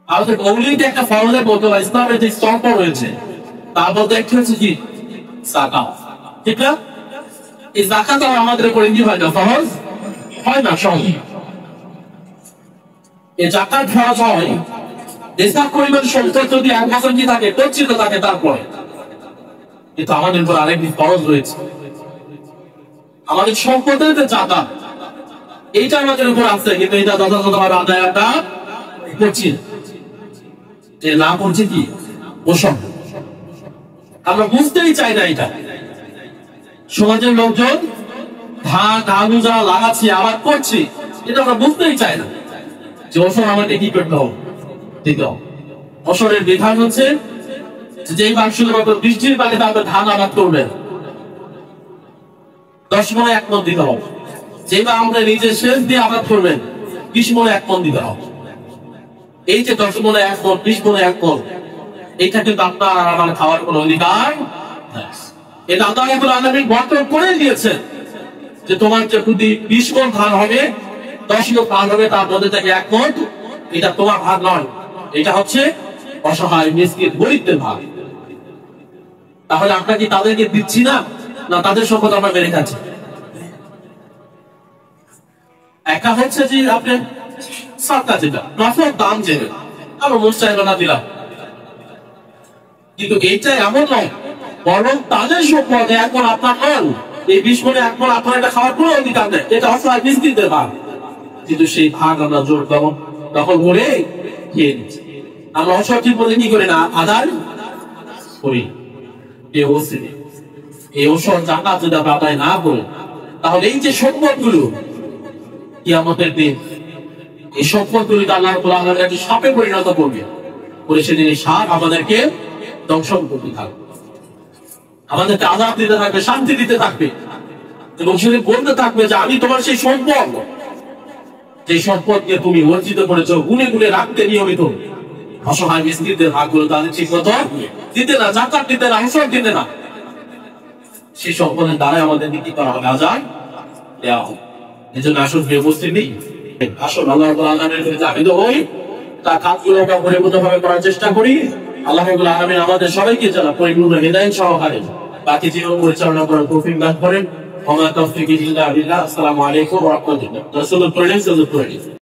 আমাদের মৌলিক একটা ফর্মুলা বলতে পারি, ইসলামের যে স্তম্ভ রয়েছে তার মধ্যে একটা হচ্ছে কি যাকাত, ঠিক না? এই যাকাত আমাদের উপর কি হয় না, ফরজ হয় না। সহজ এই যাকাত ফরজ হয় দেশার পরিমাণ সম্পদ যদি 1 বছর কি থাকে, গচ্ছিত থাকে, তারপরে কিন্তু আমাদের উপর আরেকটি ফরজ রয়েছে, আমাদের সম্পদের যে যাকাত এইটা আমাদের উপর আছে, কিন্তু এটা যথাযথভাবে আদায় আমরা করছি না করছি কি পোষণ, আমরা বুঝতেই চাই না। এটা সমাজের লোকজন ধান আলু যা লাগাচ্ছি আবাদ করছি, এটা আমরা বুঝতেই চাই না যে ওষুধ আমাকে কি করতে হবে, দিতে হবে। ওষুধের বিধান হচ্ছে যেই বার শুধুমাত্র বৃষ্টির পানিতে আপনি ধান আবাদ করবেন 10 মণে 1 মণ দিতে হবে, যেবার আমরা নিজে সেচ দিয়ে আবাদ করবেন 20 মণে 1 মণ দিতে হবে। এই যে 10 মণে 1 মণ, 20 মণে 1 মণ, এটা কিন্তু আপনার আর আমার খাওয়ার কোনো অধিকার নাই। এটা আল্লাহ রাব্বুল আলামিন বর্ণনা করে দিয়েছেন যে তোমার যে যদি 20 মণ ধান হবে, 10 মণ ধান হবে, তার মধ্যে থেকে 1 মণ এটা তোমার ভাগ নয়, এটা হচ্ছে অসহায় মিসকিন গরিবদের ভাগ। তাহলে আমরা কি তাদেরকে দিচ্ছি না, না তাদের সম্পদ আমরা বেড়ে খাচ্ছি? একটা হচ্ছে যে আপনি সাদকা যেটা নফল দান যেটা আমরা মুস্তাহিবা না দিলাম, কিন্তু এইটা এমন নয়, বরং তাদের সম্পদ এখন আপনার নন, এই 20 মণে 1 মণ আপনার এটা খাওয়ার কোনো অধিকার নেই, এটা অসহায় মিসকিনদের ভাগ। কিন্তু সেই ভাগ আমরা জোর দখল করে খেয়ে নিচ্ছি, আমরা অসঠিক বলে কি করি না, আদায় করি। এই ওষুধ যাকাত যদি আমরা আদায় না করি, তাহলে এই যে সম্পদগুলো কিয়ামতের দিন এই সম্পদগুলিকে আল্লাহ রাব্বুল আলামিন একটি সাপে পরিণত করবে, করে সেদিন এই সাপ আমাদেরকে দংশন করতে থাকবে, আমাদেরকে আযাব দিতে থাকবে, শান্তি দিতে থাকবে, এবং সেদিন বলতে থাকবে যে আমি তোমার সেই সম্পদ, যে সম্পদকে তুমি অর্জিত করেছো, গুনে গুনে রাখতে নিয়মিত, অসহায় মিসকিনদের ভাগগুলো তাদের ঠিক মতো দিতে না, যাকাত দিতে না, ওষুধ দিতে না, সেই সম্পদের দ্বারাই আমাদেরকে কি করা হবে, আযাব দেওয়া হবে। এই জন্য আসল উপস্থিতি আসল আল্লাহ রাব্বুল আলামিনের কাছে আবেদ হই, তার কাজগুলোকে পরিপূর্ণভাবে করার চেষ্টা করি। আল্লাহ রাব্বুল আলামিন আমাদের সবাইকে যারা পরিপূর্ণ হিদায়াত সহকারে বাকি জীবন পরিচালনা করার তৌফিক দান করেন। ওয়া মা তাওফীকি ইল্লা বিল্লাহ। আসসালামু আলাইকুম ওয়া রাহমাতুল্লাহ। রাসূলুল্লাহ সাল্লাল্লাহু আলাইহি ওয়াসাল্লাম